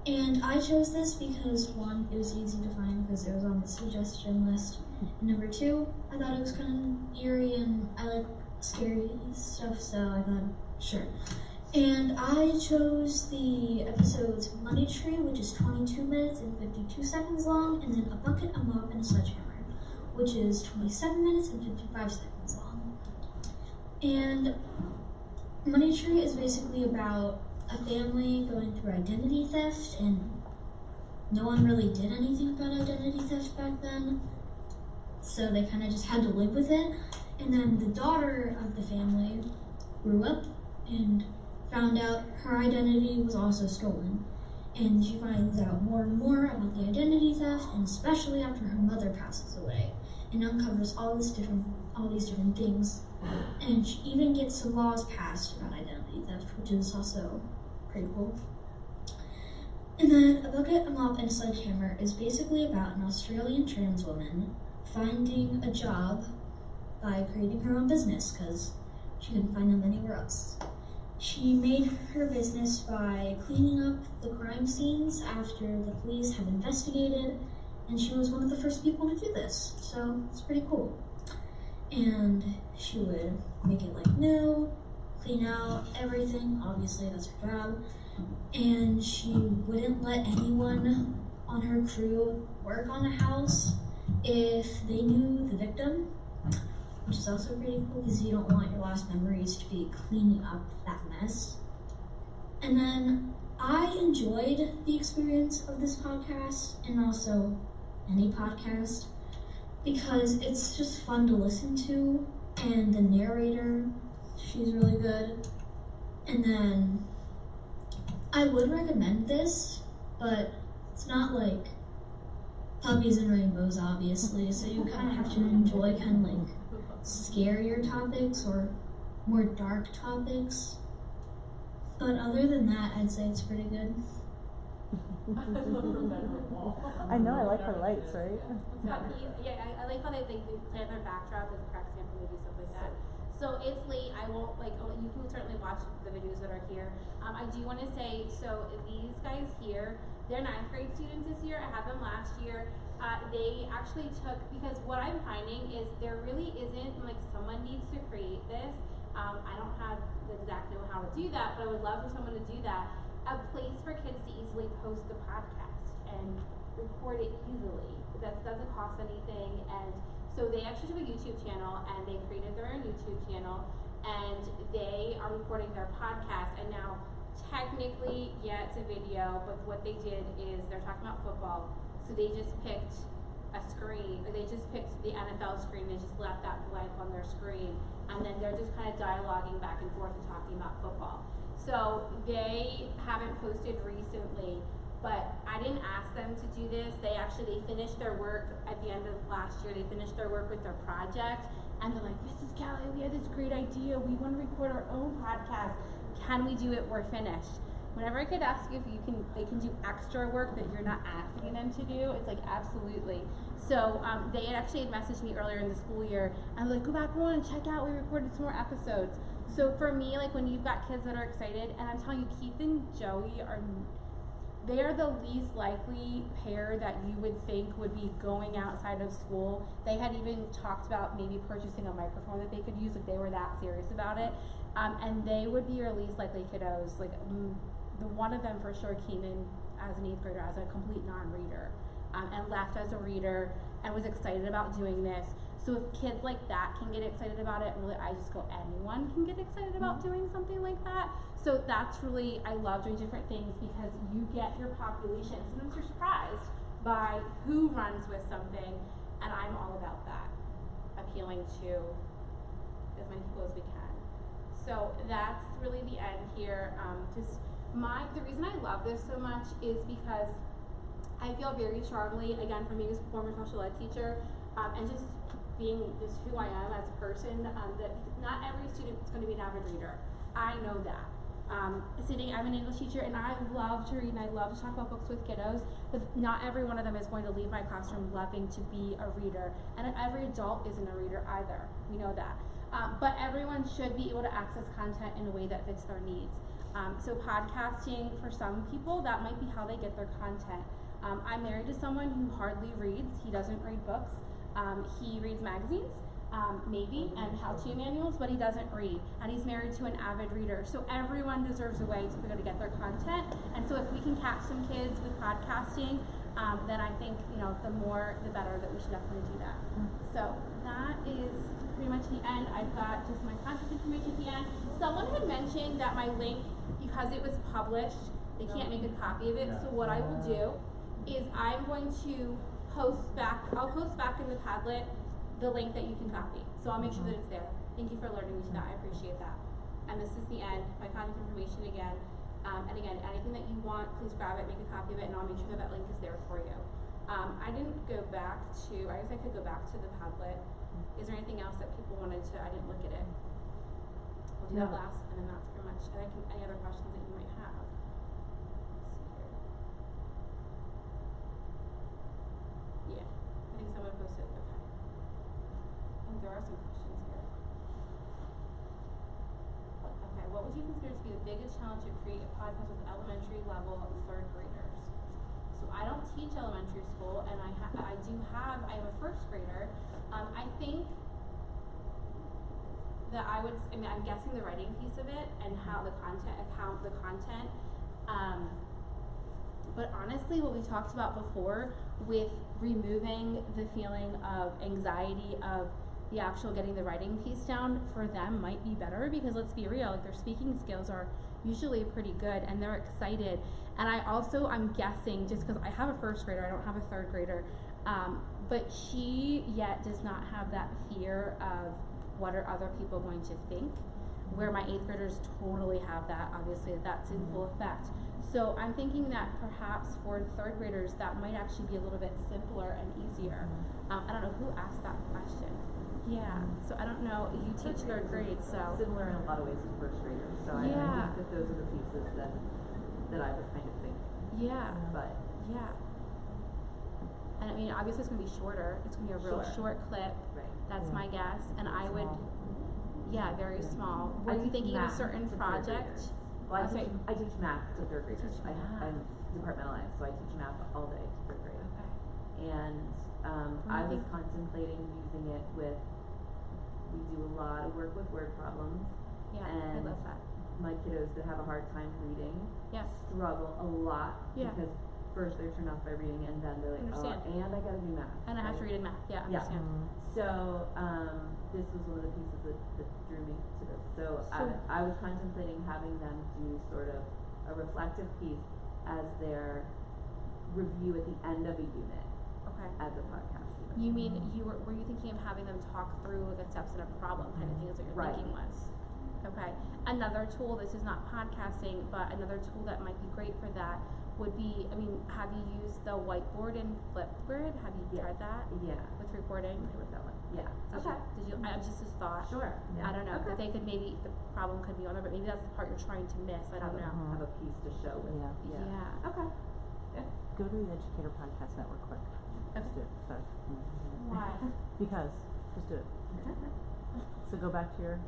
And I chose this because, 1, it was easy to find because it was on the suggestion list. And number 2, I thought it was kind of eerie and I like scary stuff, so I thought, sure. And I chose the episodes Money Tree, which is 22 minutes and 52 seconds long, and then A Bucket, a Mop, and a Sledgehammer, which is 27 minutes and 55 seconds long. And Money Tree is basically about a family going through identity theft, and no one really did anything about identity theft back then, so they kind of just had to live with it. And then the daughter of the family grew up and found out her identity was also stolen, and she finds out more and more about the identity theft, and especially after her mother passes away, and uncovers all these different things. And she even gets some laws passed about identity theft, which is also pretty cool. And then A Bucket, a Mop, and a Sledgehammer is basically about an Australian trans woman finding a job by creating her own business because she couldn't find them anywhere else. She made her business by cleaning up the crime scenes after the police had investigated, and she was one of the first people to do this, so it's pretty cool. And she would make it like new, clean out everything, obviously that's her job, and she wouldn't let anyone on her crew work on a house if they knew the victim, which is also pretty cool because you don't want your last memories to be cleaning up that mess. And then I enjoyed the experience of this podcast, and also any podcast, because it's just fun to listen to, and the narrator, she's really good. And then I would recommend this, but it's not like Puppies and Rainbows, obviously, so you kind of have to enjoy kind of like scarier topics or more dark topics. But other than that, I'd say it's pretty good. I know, I like the lights, right? I like how they plan their backdrop with cracks and they do stuff like that. So it's late. I won't you can certainly watch the videos that are here. I do want to say, so these guys here, they're 9th grade students this year. I had them last year. They actually took, because what I'm finding is there really isn't like someone needs to create this. I don't have the exact know how to do that, but I would love for someone to do that. A place for kids to easily post the podcast and record it easily. That doesn't cost anything. And so they actually have a YouTube channel, and they created their own YouTube channel, and they are recording their podcast. And now, technically, yeah, it's a video, but what they did is they're talking about football. So they just picked a screen, or they just picked the NFL screen. They just left that blank on their screen, and then they're just kind of dialoguing back and forth and talking about football. So they haven't posted recently, but I didn't ask them to do this. They finished their work at the end of last year. They finished their work with their project, and they're like, Mrs. Kelly, we have this great idea. We want to record our own podcast. Can we do it? We're finished. Whenever I could ask if they can do extra work that you're not asking them to do, it's like absolutely. So they actually had messaged me earlier in the school year, and they're like, go back on and check out. We recorded some more episodes. So for me, like when you've got kids that are excited, and I'm telling you, Keith and Joey they are the least likely pair that you would think would be going outside of school. They had even talked about maybe purchasing a microphone that they could use if they were that serious about it. And they would be your least likely kiddos. Like the one of them for sure came in as an 8th grader as a complete non-reader, and left as a reader and was excited about doing this. So if kids like that can get excited about it, really I just go, anyone can get excited about doing something like that. So that's really, I love doing different things because you get your population. Sometimes you're surprised by who runs with something, and I'm all about that, appealing to as many people as we can. So that's really the end here. The reason I love this so much is because I feel very strongly, again, from being a former special ed teacher, and just being just who I am as a person, that not every student is going to be an avid reader. I know that. I'm an English teacher, and I love to read and I love to talk about books with kiddos, but not every one of them is going to leave my classroom loving to be a reader, and every adult isn't a reader either. We know that. But everyone should be able to access content in a way that fits their needs. So podcasting, for some people, that might be how they get their content. I'm married to someone who hardly reads. He doesn't read books. He reads magazines, maybe, and how-to manuals, but he doesn't read. And he's married to an avid reader. So everyone deserves a way to be able to get their content. And so if we can catch some kids with podcasting, then I think, the more, the better, that we should definitely do that. So that is pretty much the end. I've got just my contact information at the end. Someone had mentioned that my link, because it was published, they can't make a copy of it. So what I will do is I'm going to I'll post back in the Padlet the link that you can copy. So I'll make sure that it's there. Thank you for alerting me to that. I appreciate that. And this is the end. My contact information again. And again, anything that you want, please grab it, make a copy of it, and I'll make sure that link is there for you. I didn't go back to, I guess I could go back to the Padlet. Is there anything else that people wanted to, I didn't look at it. We'll do that last, and then that's pretty much, and any other questions that you might have. Yeah, I think someone posted, okay. I think there are some questions here. Okay, what would you consider to be the biggest challenge to create a podcast with elementary level 3rd graders? So I don't teach elementary school, and I have a 1st grader. I think that I'm guessing the writing piece of it and how the content, but honestly, what we talked about before with removing the feeling of anxiety of the actual getting the writing piece down for them might be better, because let's be real, like their speaking skills are usually pretty good and they're excited. And I'm guessing, just because I have a 1st grader, I don't have a 3rd grader, but she yet does not have that fear of what are other people going to think, where my 8th graders totally have that. Obviously that's in full effect. So I'm thinking that perhaps for 3rd graders that might actually be a little bit simpler and easier. I don't know who asked that question. Yeah, so I don't know, you teach third grade, so. Similar in a lot of ways to first graders, so I Yeah. think that those are the pieces that I was kind of thinking, Yeah, but. yeah. And I mean, obviously it's gonna be shorter, it's gonna be a real Sure. short clip, Right. that's Yeah. my guess, and I would, Small. yeah, very small. I Are you teach thinking of a math certain to third project? graders. Well, Okay. I teach math to third graders. Teach math. I'm departmentalized, so I teach math all day to third grade. Okay. And What do I you was think- contemplating using it with, we do a lot of work with word problems. Yeah, I And love that. my kiddos that have a hard time reading Yes. struggle a lot Yeah. because first they're turned off by reading and then they're like, Understand. oh, and I gotta do math. And I have to right? read in math, yeah, Yeah. understand. So, this was one of the pieces that drew me to this. So, I was contemplating having them do sort of a reflective piece as their review at the end of a unit Okay. as a podcast unit. You mean, were you thinking of having them talk through the steps in a problem kind of thing is what your Right. thinking was? Okay. Another tool, this is not podcasting, but another tool that might be great for that would be, I mean, have you used the whiteboard in Flipgrid? Have you Yeah. tried that Yeah. with recording? Familiar with that one. Yeah. Did you, I just as thought. Sure. Yeah. I don't know, Okay. that they could maybe, the problem could be on there, but maybe that's the part you're trying to miss, I don't know. Have a piece to show with. Yeah. Yeah. Okay. Yeah. Go to the Educator Podcast Network quick. Just do it, sorry. Why? Because, just do it. So go back to your,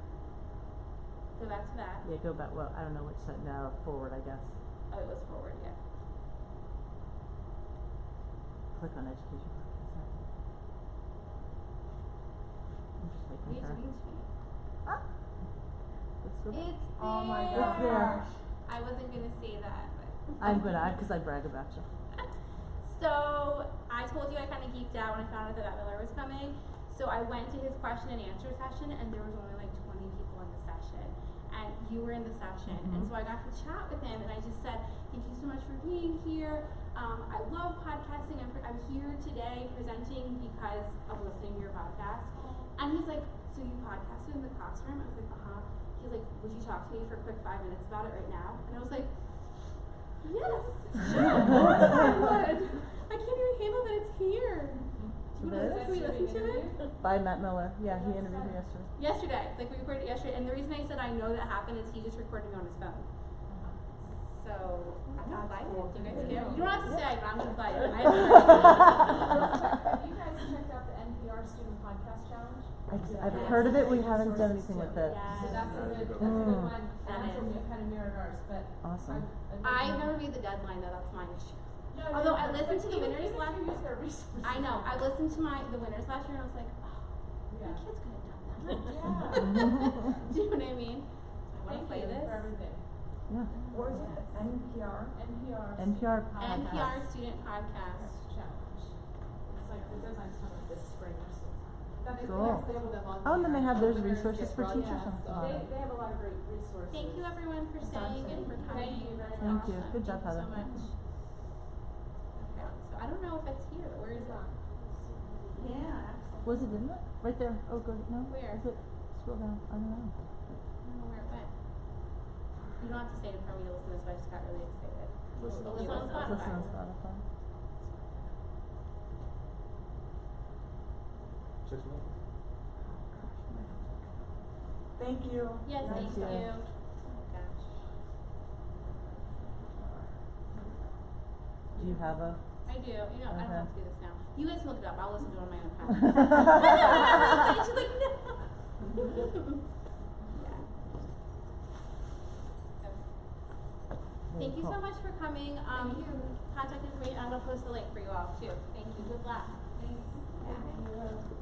Go back to that. yeah, go back, well, I don't know which side, now forward, I guess. Oh, it was forward, yeah. Click on Education Podcast Network. I'm just making Reach, sure. reach me. Let's go back. It's there. Oh my It's there. I wasn't gonna say that, but. I'm gonna, cause I brag about you. So I told you I kind of geeked out when I found out that Matt Miller was coming. So I went to his question and answer session, and there was only like 20 people in the session, and you were in the session, and so I got to chat with him, and I just said, "Thank you so much for being here. I love podcasting. I'm here today presenting because of listening to your podcast." And he's like, "So you podcasted in the classroom?" I was like, "Uh huh." He's like, "Would you talk to me for a quick 5 minutes about it right now?" And I was like, "Yes, sure, of course I would. I can't even handle that it's here." It is? Can we listen to it? By Matt Miller, yeah, he interviewed me yesterday. Yesterday, like we recorded it yesterday, and the reason I said I know that happened is he just recorded me on his phone. So I'm excited. You guys care? You don't have to say, but I'm excited. I haven't heard Have you guys checked out the NPR Student Podcast Challenge? I've heard of it, we haven't done anything with it. Yes. So that's a good Mm. one. That That's is. kind of mirrored ours, but. Awesome. I've never made the deadline though. That's my issue. No, Although no, I listened to the even winners if last. you use their resources. I know. I listened to the winners last year, and I was like, oh, Yeah. my kids could have done that. Yeah. Do you know what I mean? I want Thank to play you this. for everything. Yeah. What was it, NPR? NPR. NPR student podcast. Challenge. It's like the deadline's kind of this spring or sometime. Cool. They have a deadline. Oh, and then they have those Winners resources get for broadcast. teachers on They it. have a lot of great resources. Thank you everyone for staying and for coming. Thank you very much. Thank you. Awesome. Good job, Thank you Heather. so much. Okay, so I don't know if it's here. Where is it? Yeah, absolutely. Was it in it? Right there. Oh, good. No? Where? Is it? Scroll down. I don't know. I don't know where it went. You don't have to say it for me to listen to this, but I just got really excited. Listen on Spotify. Listen on Spotify. 6 minutes. Thank you. Yes, Thank thank you. you. Oh gosh. Do you have a? I do. You know, I don't have to do this now. You guys can look it up. I'll listen to it on my own time. She's like, no. Yeah. Okay. Thank you so much for coming. Contact information. I'm gonna post the link for you all too. Thank you. Good luck. Thanks. Yeah.